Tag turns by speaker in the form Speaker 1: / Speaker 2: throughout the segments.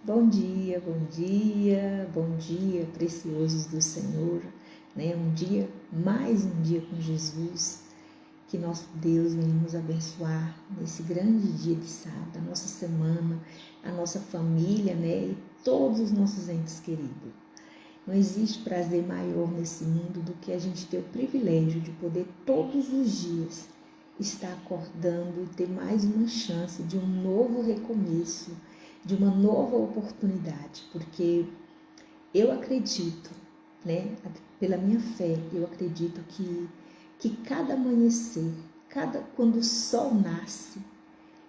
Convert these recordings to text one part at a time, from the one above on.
Speaker 1: Bom dia, preciosos do Senhor, né? Mais um dia com Jesus, que nosso Deus venha nos abençoar nesse grande dia de sábado, a nossa semana, a nossa família, né? E todos os nossos entes queridos. Não existe prazer maior nesse mundo do que a gente ter o privilégio de poder todos os dias estar acordando e ter mais uma chance de um novo recomeço, de uma nova oportunidade, porque eu acredito, né, pela minha fé, eu acredito que cada amanhecer, quando o sol nasce,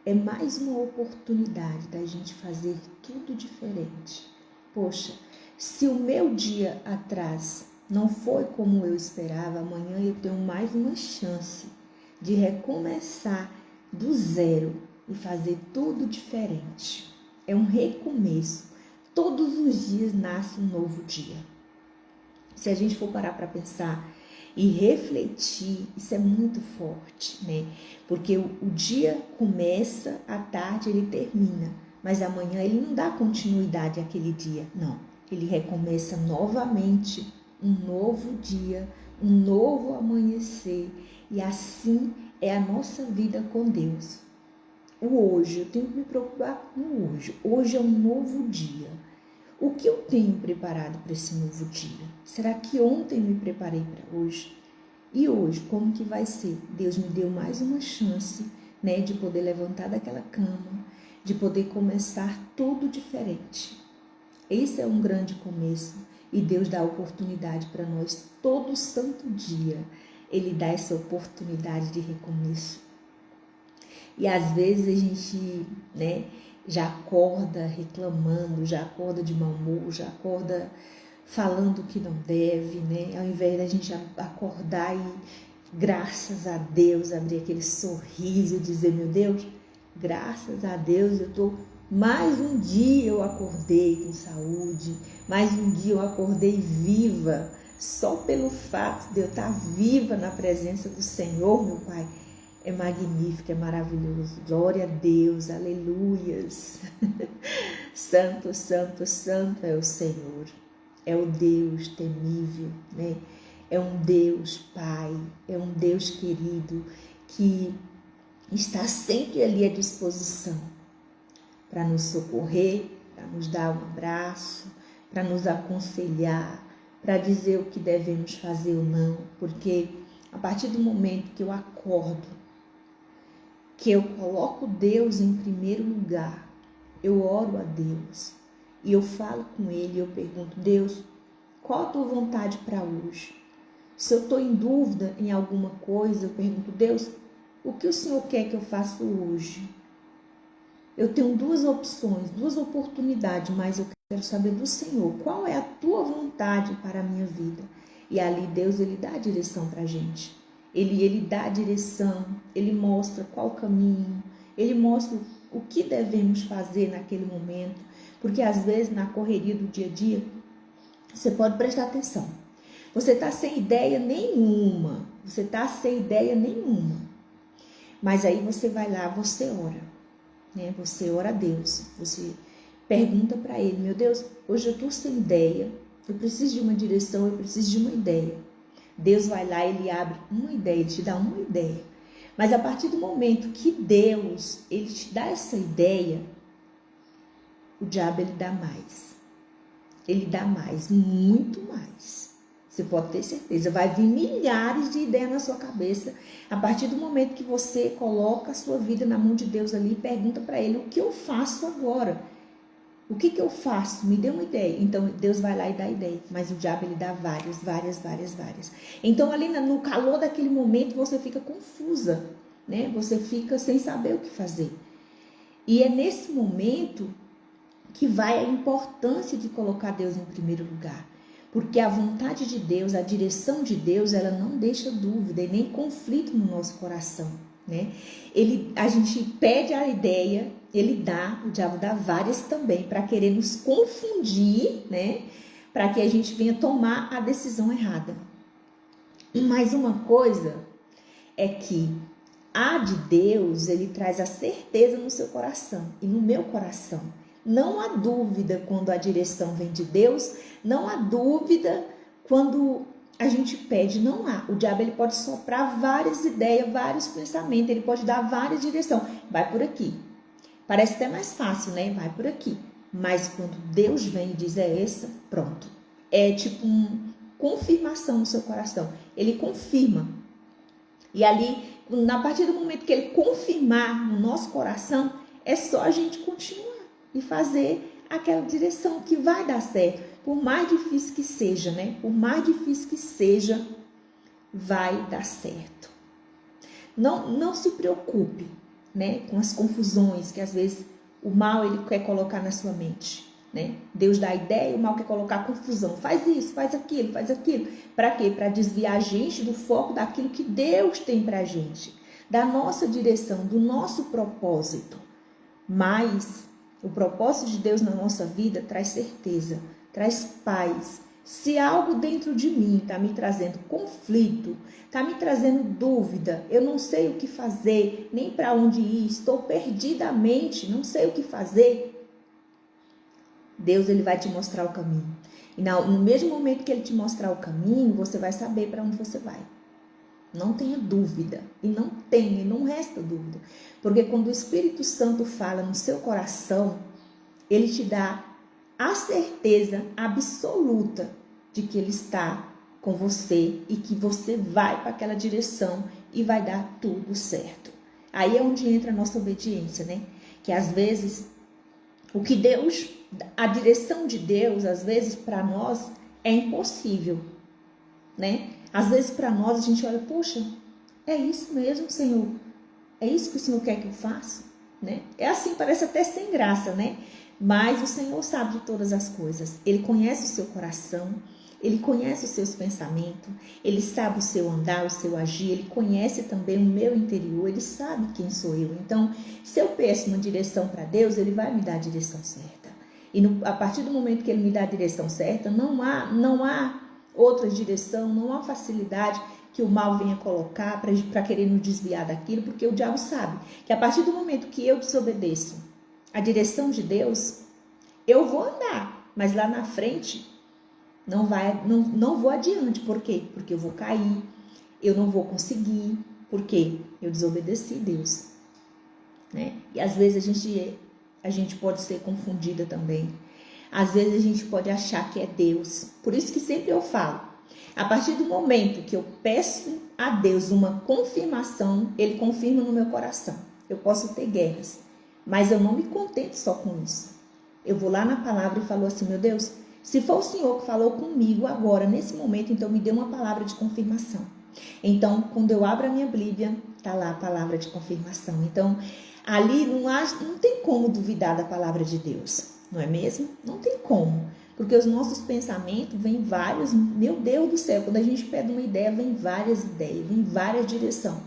Speaker 1: é mais uma oportunidade da gente fazer tudo diferente. Poxa, se o meu dia atrás não foi como eu esperava, amanhã eu tenho mais uma chance de recomeçar do zero e fazer tudo diferente. É um recomeço. Todos os dias nasce um novo dia. Se a gente for parar para pensar e refletir, isso é muito forte, né? Porque o dia começa, à tarde ele termina, mas amanhã ele não dá continuidade àquele dia, não. Ele recomeça novamente, um novo dia, um novo amanhecer, e assim é a nossa vida com Deus. O hoje, eu tenho que me preocupar com o hoje. Hoje é um novo dia. O que eu tenho preparado para esse novo dia? Será que ontem me preparei para hoje? E hoje, como que vai ser? Deus me deu mais uma chance, né, de poder levantar daquela cama, de poder começar tudo diferente. Esse é um grande começo e Deus dá oportunidade para nós todo santo dia. Ele dá essa oportunidade de recomeço. E às vezes a gente, né, já acorda reclamando, já acorda de mau humor, já acorda falando que não deve, né? Ao invés da gente acordar e, graças a Deus, abrir aquele sorriso e dizer, meu Deus, graças a Deus mais um dia eu acordei com saúde, mais um dia eu acordei viva, só pelo fato de eu estar viva na presença do Senhor, meu Pai. É magnífico, é maravilhoso. Glória a Deus, aleluias. Santo, santo, santo é o Senhor. É o Deus temível, né? É um Deus Pai, é um Deus querido que está sempre ali à disposição para nos socorrer, para nos dar um abraço, para nos aconselhar, para dizer o que devemos fazer ou não, porque a partir do momento que eu acordo, que eu coloco Deus em primeiro lugar, eu oro a Deus e eu falo com Ele, eu pergunto, Deus, qual a tua vontade para hoje? Se eu estou em dúvida em alguma coisa, eu pergunto, Deus, o que o Senhor quer que eu faça hoje? Eu tenho duas opções, duas oportunidades, mas eu quero saber do Senhor, qual é a tua vontade para a minha vida? E ali Deus, Ele dá a direção para a gente. Ele dá a direção, Ele mostra qual caminho, Ele mostra o que devemos fazer naquele momento, porque às vezes na correria do dia a dia, você pode prestar atenção. Você está sem ideia nenhuma, mas aí você vai lá, você ora, né? Você ora a Deus, você pergunta para Ele, meu Deus, hoje eu estou sem ideia, eu preciso de uma direção, eu preciso de uma ideia. Deus vai lá, Ele abre uma ideia, Ele te dá uma ideia. Mas a partir do momento que Deus, Ele te dá essa ideia, o diabo, ele dá mais. Ele dá mais, muito mais. Você pode ter certeza, vai vir milhares de ideias na sua cabeça. A partir do momento que você coloca a sua vida na mão de Deus ali e pergunta para Ele, o que eu faço agora? O que eu faço? Me dê uma ideia. Então, Deus vai lá e dá ideia. Mas o diabo, ele dá várias. Então, ali no calor daquele momento, você fica confusa, né? Você fica sem saber o que fazer. E é nesse momento que vai a importância de colocar Deus em primeiro lugar. Porque a vontade de Deus, a direção de Deus, ela não deixa dúvida e nem conflito no nosso coração, né? A gente pede a ideia, ele dá, o diabo dá várias também, para querer nos confundir, né? Para que a gente venha tomar a decisão errada. Mas uma coisa é que a de Deus, ele traz a certeza no seu coração e no meu coração. Não há dúvida quando a direção vem de Deus, não há dúvida quando a gente pede, não há. O diabo ele pode soprar várias ideias, vários pensamentos, ele pode dar várias direções. Vai por aqui. Parece até mais fácil, né? Vai por aqui. Mas quando Deus vem e diz é essa, pronto. É tipo uma confirmação no seu coração. Ele confirma. E ali, a partir do momento que ele confirmar no nosso coração, é só a gente continuar e fazer aquela direção que vai dar certo. Por mais difícil que seja, né? Por mais difícil que seja, vai dar certo. Não se preocupe, né, com as confusões que às vezes o mal ele quer colocar na sua mente, né? Deus dá a ideia e o mal quer colocar confusão. Faz isso, faz aquilo, faz aquilo. Para quê? Para desviar a gente do foco daquilo que Deus tem para a gente, da nossa direção, do nosso propósito. Mas o propósito de Deus na nossa vida traz certeza, traz paz. Se algo dentro de mim está me trazendo conflito, está me trazendo dúvida, eu não sei o que fazer, nem para onde ir, estou perdidamente, não sei o que fazer, Deus ele vai te mostrar o caminho. E no mesmo momento que ele te mostrar o caminho, você vai saber para onde você vai. Não tenha dúvida. E não resta dúvida. Porque quando o Espírito Santo fala no seu coração, ele te dá a certeza absoluta de que ele está com você e que você vai para aquela direção e vai dar tudo certo. Aí é onde entra a nossa obediência, né? Que às vezes a direção de Deus, às vezes para nós é impossível, né? Às vezes para nós a gente olha, poxa, é isso mesmo, Senhor? É isso que o Senhor quer que eu faça? Né? É assim, parece até sem graça, né? Mas o Senhor sabe de todas as coisas. Ele conhece o seu coração, ele conhece os seus pensamentos, ele sabe o seu andar, o seu agir, ele conhece também o meu interior, ele sabe quem sou eu. Então, se eu peço uma direção para Deus, ele vai me dar a direção certa. E a partir do momento que ele me dá a direção certa, não há outra direção, não há facilidade que o mal venha colocar para querer nos desviar daquilo, porque o diabo sabe que a partir do momento que eu desobedeço a direção de Deus, eu vou andar, mas lá na frente não vou adiante. Por quê? Porque eu vou cair, eu não vou conseguir, porque eu desobedeci Deus, né? E às vezes a gente pode ser confundida também. Às vezes a gente pode achar que é Deus. Por isso que sempre eu falo, a partir do momento que eu peço a Deus uma confirmação, Ele confirma no meu coração. Eu posso ter guerras, mas eu não me contento só com isso. Eu vou lá na palavra e falo assim, meu Deus, se for o Senhor que falou comigo agora, nesse momento, então me dê uma palavra de confirmação. Então, quando eu abro a minha Bíblia, está lá a palavra de confirmação. Então, ali não tem como duvidar da palavra de Deus, não é mesmo? Não tem como. Porque os nossos pensamentos vêm vários, meu Deus do céu, quando a gente pede uma ideia, vem várias ideias, vem várias direções.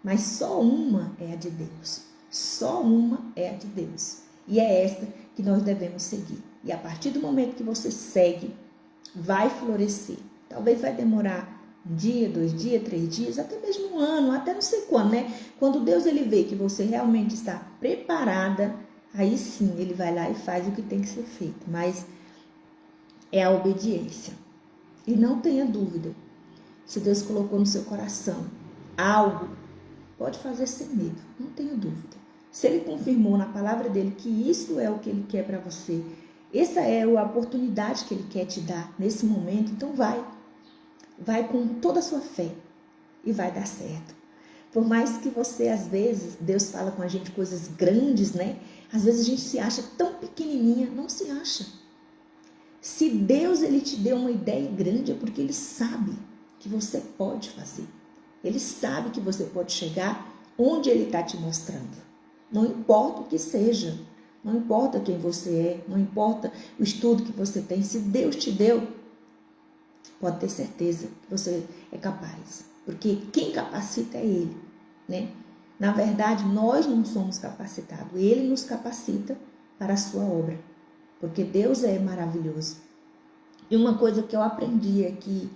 Speaker 1: Mas só uma é a de Deus. Só uma é a de Deus. E é essa que nós devemos seguir. E a partir do momento que você segue, vai florescer. Talvez vai demorar um dia, 2 dias, 3 dias, até mesmo um ano, até não sei quando, né? Quando Deus ele vê que você realmente está preparada, aí sim ele vai lá e faz o que tem que ser feito. Mas é a obediência. E não tenha dúvida, se Deus colocou no seu coração algo, pode fazer sem medo, não tenha dúvida. Se Ele confirmou na palavra dele que isso é o que Ele quer para você, essa é a oportunidade que Ele quer te dar nesse momento, então vai com toda a sua fé e vai dar certo. Por mais que você, às vezes, Deus fala com a gente coisas grandes, né? Às vezes a gente se acha tão pequenininha, não se acha. Se Deus ele te deu uma ideia grande, é porque Ele sabe que você pode fazer. Ele sabe que você pode chegar onde Ele está te mostrando. Não importa o que seja, não importa quem você é, não importa o estudo que você tem. Se Deus te deu, pode ter certeza que você é capaz. Porque quem capacita é Ele, né? Na verdade, nós não somos capacitados. Ele nos capacita para a sua obra. Porque Deus é maravilhoso. E uma coisa que eu aprendi é que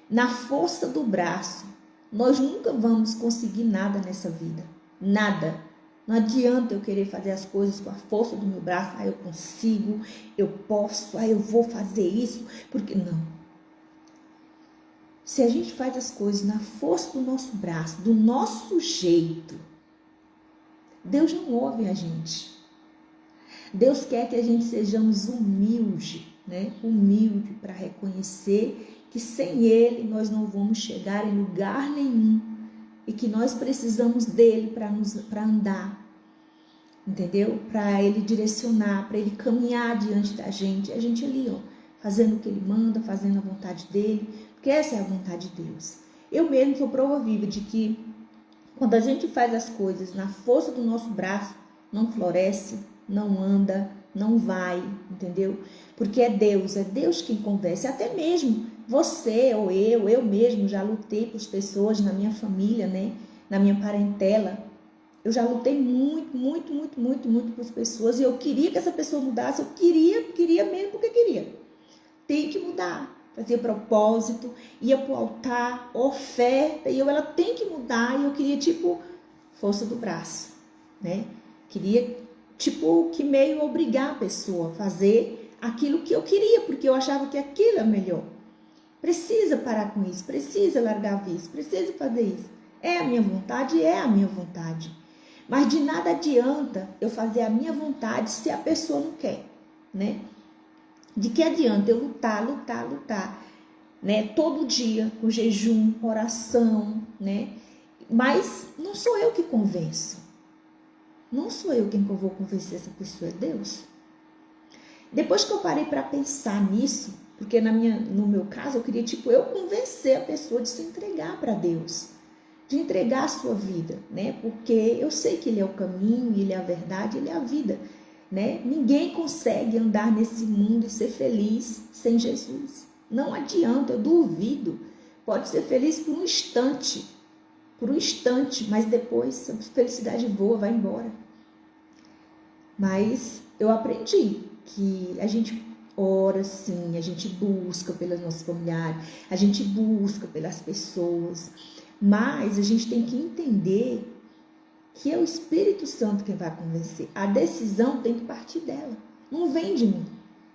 Speaker 1: na força do braço, nós nunca vamos conseguir nada nessa vida. Nada. Não adianta eu querer fazer as coisas com a força do meu braço. Eu consigo, eu posso, eu vou fazer isso. Porque não. Se a gente faz as coisas na força do nosso braço, do nosso jeito, Deus não ouve a gente. Deus quer que a gente sejamos humildes, né? Humilde para reconhecer que sem Ele nós não vamos chegar em lugar nenhum e que nós precisamos dele para andar, entendeu? Para Ele direcionar, para Ele caminhar diante da gente. A gente ali, ó, fazendo o que Ele manda, fazendo a vontade dele, porque essa é a vontade de Deus. Eu mesmo sou prova viva de que quando a gente faz as coisas na força do nosso braço, não floresce, não anda, não vai, entendeu? Porque é Deus quem convence. Até mesmo você ou eu mesmo já lutei por pessoas na minha família, né? Na minha parentela. Eu já lutei muito por pessoas e eu queria que essa pessoa mudasse. Eu queria mesmo porque queria. Tem que mudar. Fazia propósito, ia pro altar, oferta, e ela tem que mudar. E eu queria, força do braço, né? Queria, que meio obrigar a pessoa a fazer aquilo que eu queria, porque eu achava que aquilo é melhor. Precisa parar com isso, precisa largar isso, precisa fazer isso. É a minha vontade, é a minha vontade. Mas de nada adianta eu fazer a minha vontade se a pessoa não quer, né? De que adianta eu lutar, né? Todo dia, com jejum, oração, né? Mas não sou eu que convenço. Não sou eu quem vou convencer essa pessoa, é Deus. Depois que eu parei para pensar nisso, porque no meu caso eu queria, eu convencer a pessoa de se entregar para Deus, de entregar a sua vida, né? Porque eu sei que Ele é o caminho, Ele é a verdade, Ele é a vida, né? Ninguém consegue andar nesse mundo e ser feliz sem Jesus. Não adianta, eu duvido. Pode ser feliz por um instante, mas depois a felicidade voa, vai embora. Mas eu aprendi que a gente ora sim, a gente busca pelos nossos familiares, a gente busca pelas pessoas, mas a gente tem que entender que é o Espírito Santo quem vai convencer. A decisão tem que partir dela, não vem de mim.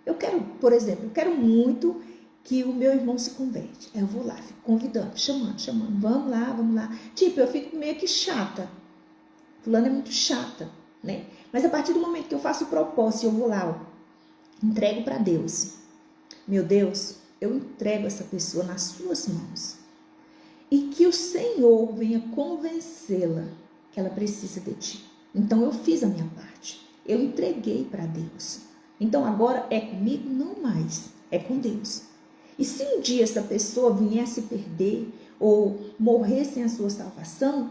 Speaker 1: Eu quero, por exemplo, muito que o meu irmão se converte. Aí eu vou lá, fico convidando, chamando, vamos lá. Eu fico meio que chata. Fulano é muito chata, né? Mas a partir do momento que eu faço o propósito, eu vou lá, ó, entrego para Deus. Meu Deus, eu entrego essa pessoa nas suas mãos. E que o Senhor venha convencê-la que ela precisa de ti. Então eu fiz a minha parte. Eu entreguei para Deus. Então agora é comigo? Não mais. É com Deus. E se um dia essa pessoa viesse perder ou morrer sem a sua salvação,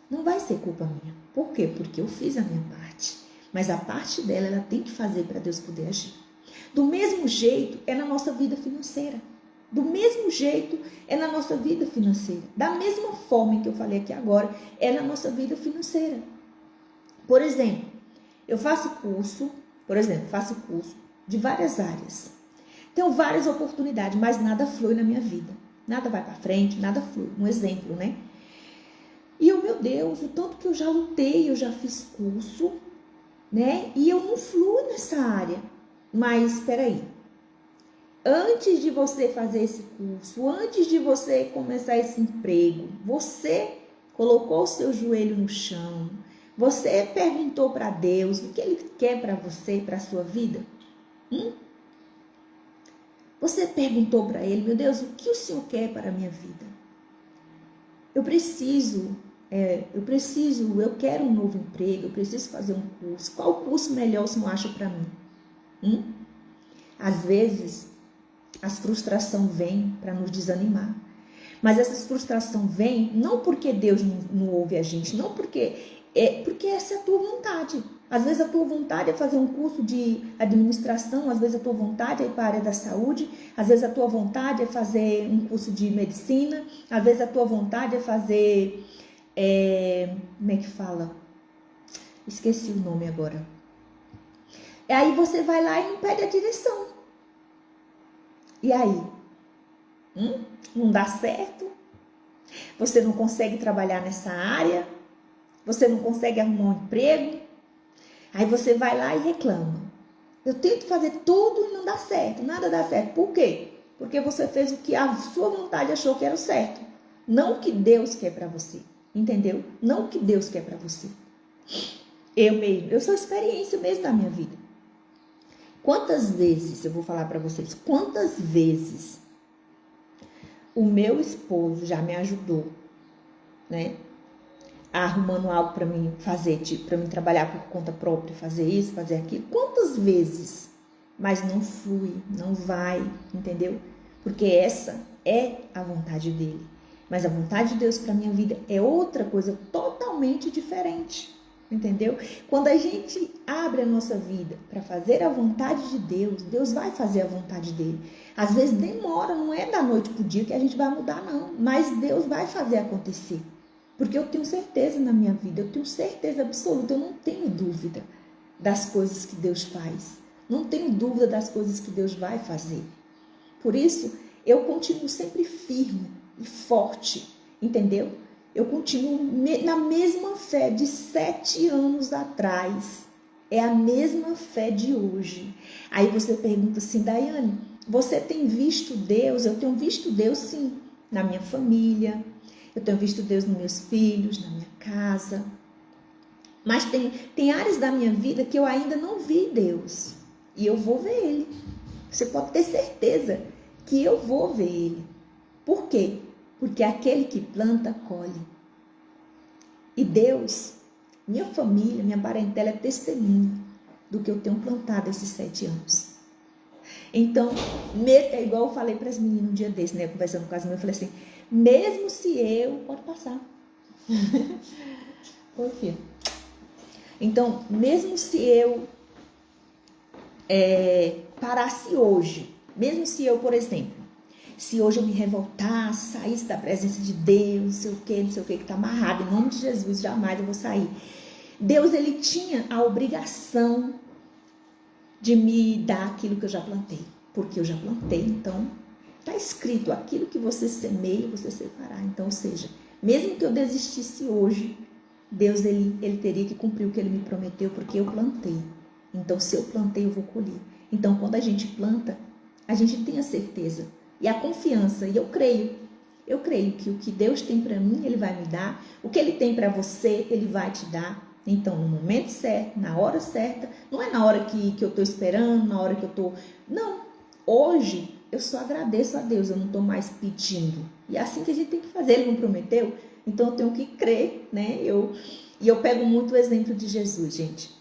Speaker 1: não vai ser culpa minha. Por quê? Porque eu fiz a minha parte. Mas a parte dela, ela tem que fazer para Deus poder agir. Do mesmo jeito é na nossa vida financeira. Do mesmo jeito é na nossa vida financeira. Da mesma forma que eu falei aqui agora, é na nossa vida financeira. Por exemplo, eu faço curso de várias áreas. Tenho várias oportunidades, mas nada flui na minha vida. Nada vai para frente, nada flui. Um exemplo, né? E eu, meu Deus, o tanto que eu já lutei, eu já fiz curso, né? E eu não fluo nessa área. Mas, espera aí. Antes de você fazer esse curso, antes de você começar esse emprego, você colocou o seu joelho no chão, você perguntou para Deus o que Ele quer para você, para a sua vida? Você perguntou para Ele, meu Deus, o que o Senhor quer para a minha vida? Eu quero um novo emprego, eu preciso fazer um curso. Qual curso melhor o Senhor acha para mim? Às vezes, as frustrações vêm para nos desanimar. Mas essa frustração vem não porque Deus não ouve a gente, não porque essa é a tua vontade. Às vezes a tua vontade é fazer um curso de administração, às vezes a tua vontade é ir para a área da saúde, às vezes a tua vontade é fazer um curso de medicina, às vezes a tua vontade é fazer, como é que fala? Esqueci o nome agora. E aí você vai lá e não pede a direção. E aí? Não dá certo? Você não consegue trabalhar nessa área? você não consegue arrumar um emprego, aí você vai lá e reclama. Eu tento fazer tudo e não dá certo, nada dá certo. Por quê? Porque você fez o que a sua vontade achou que era o certo. Não o que Deus quer para você. Entendeu? Não o que Deus quer para você. Eu sou experiência mesmo da minha vida. Quantas vezes, eu vou falar para vocês, quantas vezes o meu esposo já me ajudou, né? Arrumando algo para mim fazer, tipo, para mim trabalhar por conta própria, fazer isso, fazer aquilo. Quantas vezes? Mas não flui, não vai, entendeu? Porque essa é a vontade dele. Mas a vontade de Deus para minha vida é outra coisa totalmente diferente, entendeu? Quando a gente abre a nossa vida para fazer a vontade de Deus, Deus vai fazer a vontade dele. Às vezes demora, não é da noite pro dia que a gente vai mudar, não. Mas Deus vai fazer acontecer. Porque eu tenho certeza na minha vida, eu tenho certeza absoluta, eu não tenho dúvida das coisas que Deus faz. Não tenho dúvida das coisas que Deus vai fazer. Por isso, eu continuo sempre firme e forte, entendeu? Eu continuo na mesma fé de 7 anos atrás. É a mesma fé de hoje. Aí você pergunta assim, Daiane, você tem visto Deus? Eu tenho visto Deus sim, na minha família. Eu tenho visto Deus nos meus filhos, na minha casa. Mas tem áreas da minha vida que eu ainda não vi Deus. E eu vou ver Ele. Você pode ter certeza que eu vou ver Ele. Por quê? Porque aquele que planta, colhe. E Deus, minha família, minha parentela é testemunha do que eu tenho plantado esses 7 anos. Então, é igual eu falei para as meninas um dia desse, né? Conversando com as meninas, eu falei assim, mesmo se eu... Pode passar. Oi, filha. Então, mesmo se eu parasse hoje, mesmo se eu, por exemplo, se hoje eu me revoltasse, saísse da presença de Deus, não sei o que está amarrado, em nome de Jesus, jamais eu vou sair. Deus, ele tinha a obrigação de me dar aquilo que eu já plantei, porque eu já plantei, então está escrito, aquilo que você semeia, você separará. Então, ou seja, mesmo que eu desistisse hoje, Deus, ele teria que cumprir o que ele me prometeu, porque eu plantei. Então, se eu plantei, eu vou colher. Então, quando a gente planta, a gente tem a certeza e a confiança, e eu creio que o que Deus tem para mim, ele vai me dar, o que ele tem para você, ele vai te dar. Então, no momento certo, na hora certa, não é na hora que eu estou esperando, na hora que eu estou... Não, hoje eu só agradeço a Deus, eu não estou mais pedindo. E é assim que a gente tem que fazer, ele não prometeu? Então, eu tenho que crer, né? E eu pego muito o exemplo de Jesus, gente.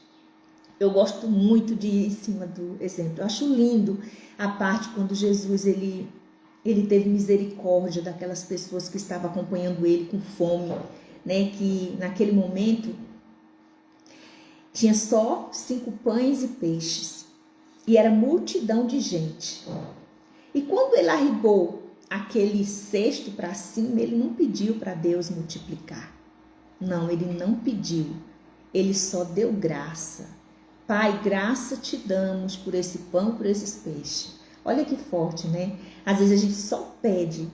Speaker 1: Eu gosto muito de ir em cima do exemplo. Eu acho lindo a parte quando Jesus, ele teve misericórdia daquelas pessoas que estavam acompanhando ele com fome, né? Que naquele momento tinha só 5 pães e peixes. E era multidão de gente. E quando ele arribou aquele cesto para cima, ele não pediu para Deus multiplicar. Não, ele não pediu. Ele só deu graça. Pai, graça te damos por esse pão, por esses peixes. Olha que forte, né? Às vezes a gente só pede.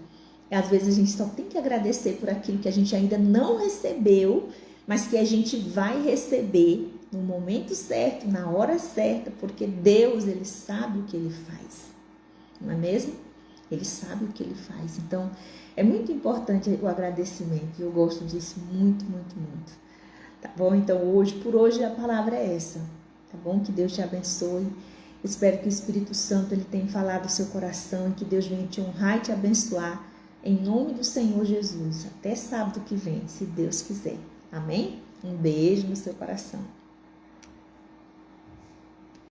Speaker 1: Às vezes a gente só tem que agradecer por aquilo que a gente ainda não recebeu, mas que a gente vai receber no momento certo, na hora certa, porque Deus, ele sabe o que ele faz. Não é mesmo? Ele sabe o que ele faz. Então, é muito importante o agradecimento. Eu gosto disso muito, muito, muito. Tá bom? Então, por hoje a palavra é essa. Tá bom? Que Deus te abençoe. Espero que o Espírito Santo ele tenha falado no seu coração e que Deus venha te honrar e te abençoar. Em nome do Senhor Jesus. Até sábado que vem, se Deus quiser. Amém? Um beijo no seu coração.